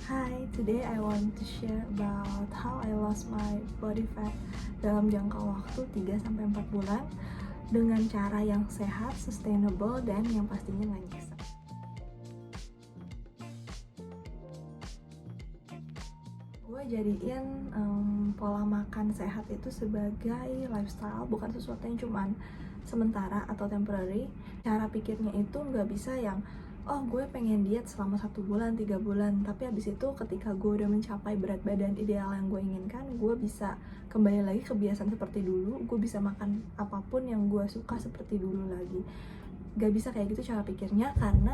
Hi, today I want to share about how I lost my body fat dalam jangka waktu 3-4 bulan dengan cara yang sehat, sustainable, dan yang pastinya nggak nyiksa. Gue jadiin pola makan sehat itu sebagai lifestyle, bukan sesuatu yang cuman sementara atau temporary. Cara pikirnya itu nggak bisa yang oh gue pengen diet selama 1 bulan, 3 bulan, tapi abis itu ketika gue udah mencapai berat badan ideal yang gue inginkan, gue bisa kembali lagi kebiasaan seperti dulu, gue bisa makan apapun yang gue suka seperti dulu lagi. Gak bisa kayak gitu cara pikirnya karena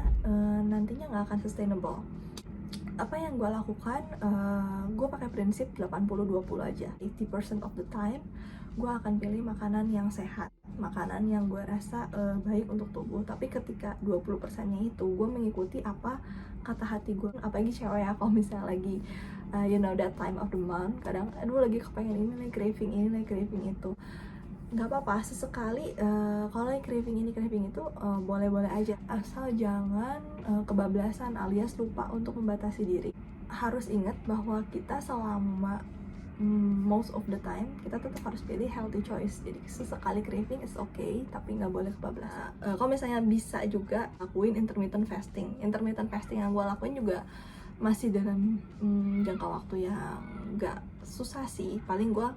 nantinya nggak akan sustainable. Apa yang gue lakukan, gue pakai prinsip 80-20 aja. 80% of the time gue akan pilih makanan yang sehat, makanan yang gue rasa baik untuk tubuh. Tapi ketika 20%-nya itu gue mengikuti apa kata hati gue. Apalagi cewek ya, kalau misalnya lagi that time of the month, kadang aduh lagi kepengen ini, lagi craving ini, lagi craving itu, nggak apa-apa sesekali kalau lagi craving ini craving itu boleh-boleh aja, asal jangan kebablasan alias lupa untuk membatasi diri. Harus ingat bahwa kita selama most of the time kita tetap harus pilih healthy choice. Jadi sesekali craving is okay, tapi nggak boleh kebablasan. Kalau misalnya bisa juga lakuin intermittent fasting. Intermittent fasting yang gue lakuin juga masih dalam jangka waktu yang nggak susah sih. Paling gue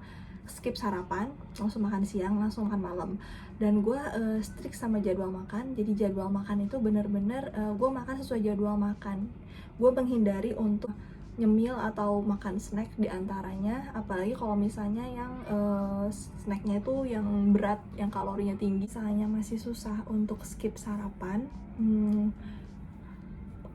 skip sarapan, langsung makan siang, langsung makan malam. Dan gue strict sama jadwal makan. Jadi jadwal makan itu bener-bener gue makan sesuai jadwal makan. Gue menghindari untuk nyemil atau makan snack diantaranya, apalagi kalau misalnya yang snacknya itu yang berat, yang kalorinya tinggi. Misalnya masih susah untuk skip sarapan,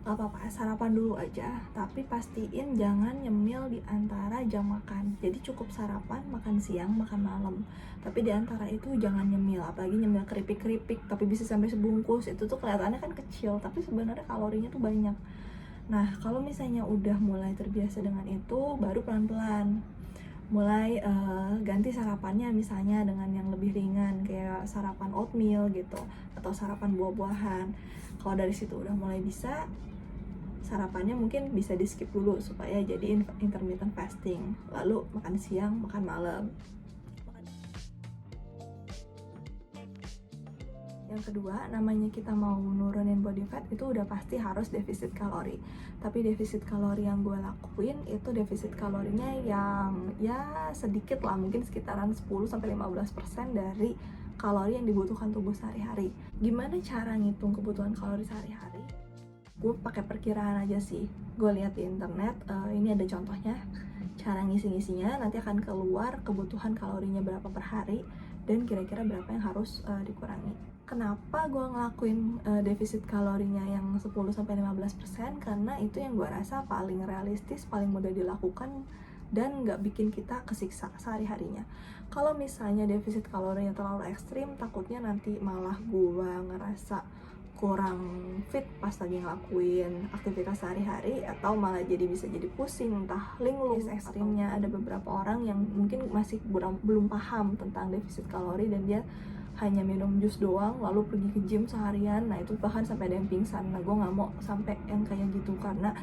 gak apa-apa, sarapan dulu aja, tapi pastiin jangan nyemil di antara jam makan. Jadi cukup sarapan, makan siang, makan malam, tapi di antara itu jangan nyemil. Apalagi nyemil keripik-keripik tapi bisa sampai sebungkus, itu tuh kelihatannya kan kecil tapi sebenarnya kalorinya tuh banyak. Nah, kalau misalnya udah mulai terbiasa dengan itu, baru pelan-pelan mulai ganti sarapannya, misalnya dengan yang lebih ringan kayak sarapan oatmeal gitu, atau sarapan buah-buahan. Kalau dari situ udah mulai bisa, sarapannya mungkin bisa di skip dulu supaya jadi intermittent fasting, lalu makan siang, makan malam. Yang kedua, namanya kita mau nurunin body fat itu udah pasti harus defisit kalori. Tapi defisit kalori yang gue lakuin itu defisit kalorinya yang ya sedikit lah, mungkin sekitaran 10-15% dari kalori yang dibutuhkan tubuh sehari-hari. Gimana cara ngitung kebutuhan kalori sehari-hari? Gue pakai perkiraan aja sih. Gue lihat di internet, ini ada contohnya. Cara ngisi-ngisinya nanti akan keluar kebutuhan kalorinya berapa per hari dan kira-kira berapa yang harus dikurangi. Kenapa gue ngelakuin defisit kalorinya yang 10-15%? Karena itu yang gue rasa paling realistis, paling mudah dilakukan, dan nggak bikin kita kesiksa sehari-harinya. Kalau misalnya defisit kalorinya terlalu ekstrim, takutnya nanti malah gue ngerasa kurang fit pas lagi ngelakuin aktivitas sehari-hari, atau malah bisa jadi pusing, entah linglung. Ekstrimnya ada beberapa orang yang mungkin masih belum paham tentang defisit kalori dan dia hanya minum jus doang lalu pergi ke gym seharian. Nah itu bahkan sampai ada yang pingsan. Nah gue nggak mau sampai yang kayak gitu karena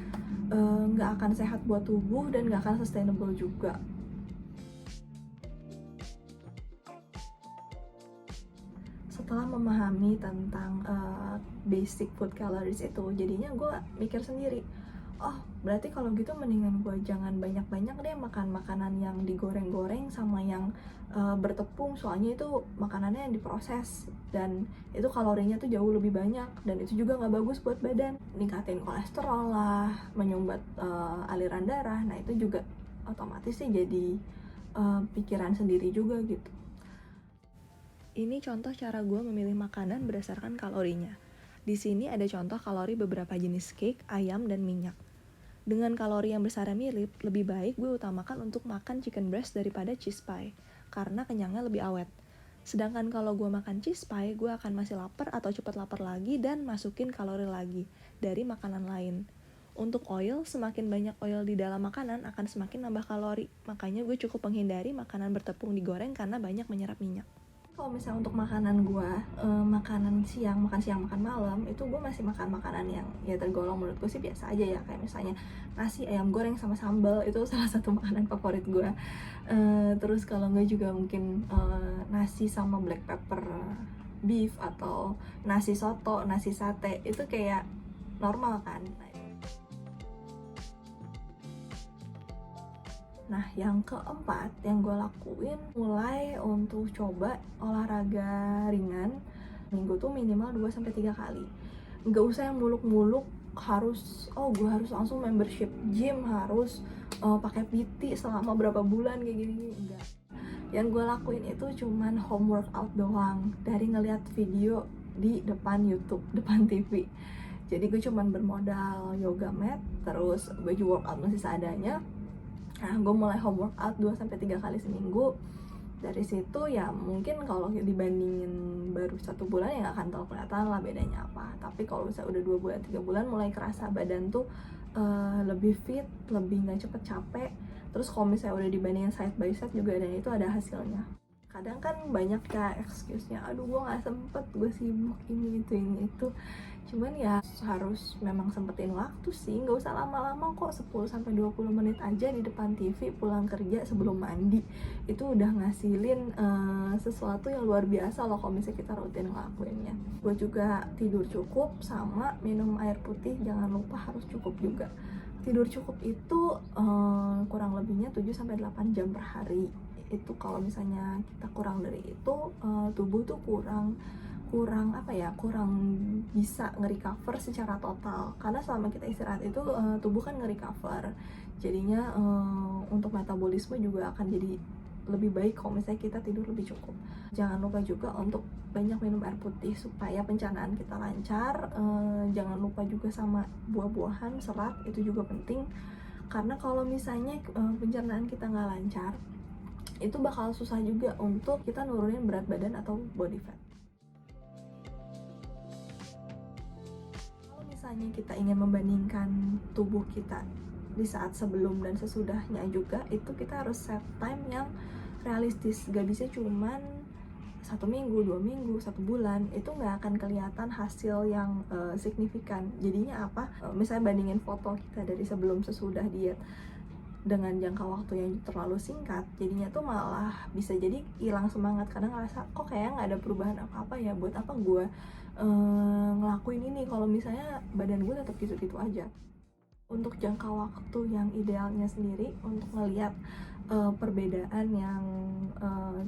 nggak akan sehat buat tubuh dan nggak akan sustainable juga. Setelah memahami tentang basic food calories itu, jadinya gue mikir sendiri, oh berarti kalau gitu mendingan gue jangan banyak-banyak deh makan makanan yang digoreng-goreng sama yang bertepung, soalnya itu makanannya yang diproses dan itu kalorinya tuh jauh lebih banyak dan itu juga nggak bagus buat badan, ningkatin kolesterol lah, menyumbat aliran darah. Nah itu juga otomatis sih jadi pikiran sendiri juga gitu. Ini contoh cara gue memilih makanan berdasarkan kalorinya. Di sini ada contoh kalori beberapa jenis cake, ayam, dan minyak. Dengan kalori yang besarnya mirip, lebih baik gue utamakan untuk makan chicken breast daripada cheese pie, karena kenyangnya lebih awet. Sedangkan kalau gue makan cheese pie, gue akan masih lapar atau cepat lapar lagi dan masukin kalori lagi dari makanan lain. Untuk oil, semakin banyak oil di dalam makanan akan semakin nambah kalori. Makanya gue cukup menghindari makanan bertepung digoreng karena banyak menyerap minyak. Kalau misalnya untuk makanan gue, makanan siang, makan malam, itu gue masih makan makanan yang ya tergolong menurut gue sih biasa aja ya. Kayak misalnya nasi ayam goreng sama sambal, itu salah satu makanan favorit gue. Terus kalau nggak juga mungkin nasi sama black pepper beef, atau nasi soto, nasi sate, itu kayak normal kan. Nah, yang keempat yang gue lakuin, mulai untuk coba olahraga ringan. Minggu tuh minimal 2-3 kali. Nggak usah yang muluk-muluk harus, gue harus langsung membership gym, harus pakai PT selama berapa bulan kayak gini, enggak. Yang gue lakuin itu cuman home workout doang, dari ngeliat video di depan YouTube, depan TV. Jadi gue cuman bermodal yoga mat, terus baju workout masih seadanya. Nah, gue mulai home workout 2-3 kali seminggu. Dari situ ya mungkin kalau dibandingin baru 1 bulan ya gak akan terlalu kelihatan lah bedanya apa. Tapi kalau misalnya udah 2 bulan, 3 bulan mulai kerasa badan tuh lebih fit, lebih gak cepet capek. Terus kalau misalnya udah dibandingin side by side juga, dan itu ada hasilnya. Kadang kan banyak ya excuse-nya, aduh gue gak sempet, gue sibuk, ini itu. Cuman ya harus memang sempetin waktu sih, nggak usah lama-lama kok, 10-20 menit aja di depan TV pulang kerja sebelum mandi, itu udah ngasilin sesuatu yang luar biasa loh kalau misalnya kita rutin ngelakuinnya. Gue juga tidur cukup, sama minum air putih jangan lupa harus cukup juga. Tidur cukup itu kurang lebihnya 7-8 jam per hari. Itu kalau misalnya kita kurang dari itu, tubuh tuh kurang bisa nge-recover secara total. Karena selama kita istirahat itu tubuh kan nge-recover, jadinya untuk metabolisme juga akan jadi lebih baik kalau misalnya kita tidur lebih cukup. Jangan lupa juga untuk banyak minum air putih supaya pencernaan kita lancar. Jangan lupa juga sama buah-buahan, serat itu juga penting. Karena kalau misalnya pencernaan kita nggak lancar, itu bakal susah juga untuk kita nurunin berat badan atau body fat. Misalnya kita ingin membandingkan tubuh kita di saat sebelum dan sesudahnya juga, itu kita harus set time yang realistis. Gak bisa cuman 1 minggu, 2 minggu, 1 bulan, itu gak akan kelihatan hasil yang signifikan. Jadinya apa? Misalnya bandingin foto kita dari sebelum sesudah diet dengan jangka waktu yang terlalu singkat, jadinya tuh malah bisa jadi hilang semangat. Kadang ngerasa kok kayaknya nggak ada perubahan apa-apa ya, buat apa gue ngelakuin ini kalau misalnya badan gue tetap gitu-gitu aja. Untuk jangka waktu yang idealnya sendiri untuk ngelihat perbedaan yang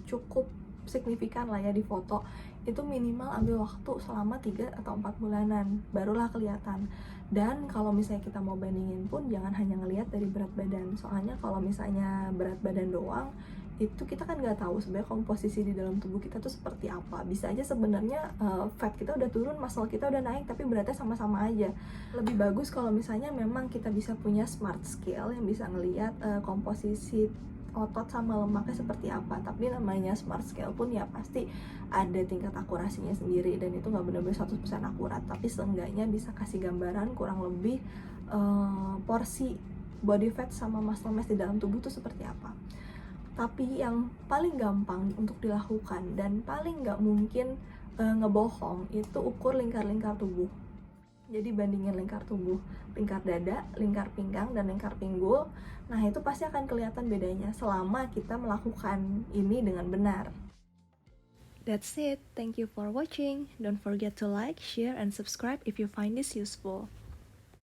cukup signifikan lah ya di foto, itu minimal ambil waktu selama 3 atau 4 bulanan barulah kelihatan. Dan kalau misalnya kita mau bandingin pun jangan hanya ngelihat dari berat badan, soalnya kalau misalnya berat badan doang itu kita kan nggak tahu sebenarnya komposisi di dalam tubuh kita tuh seperti apa. Bisa aja sebenarnya fat kita udah turun, muscle kita udah naik, tapi beratnya sama-sama aja. Lebih bagus kalau misalnya memang kita bisa punya smart scale yang bisa ngelihat komposisi otot sama lemaknya seperti apa. Tapi namanya smart scale pun ya pasti ada tingkat akurasinya sendiri, dan itu nggak benar-benar 100% akurat, tapi seenggaknya bisa kasih gambaran kurang lebih porsi body fat sama muscle mass di dalam tubuh tuh seperti apa. Tapi yang paling gampang untuk dilakukan dan paling nggak mungkin ngebohong itu ukur lingkar-lingkar tubuh. Jadi bandingin lingkar tubuh, lingkar dada, lingkar pinggang, dan lingkar pinggul. Nah itu pasti akan kelihatan bedanya selama kita melakukan ini dengan benar. That's it. Thank you for watching. Don't forget to like, share, and subscribe if you find this useful.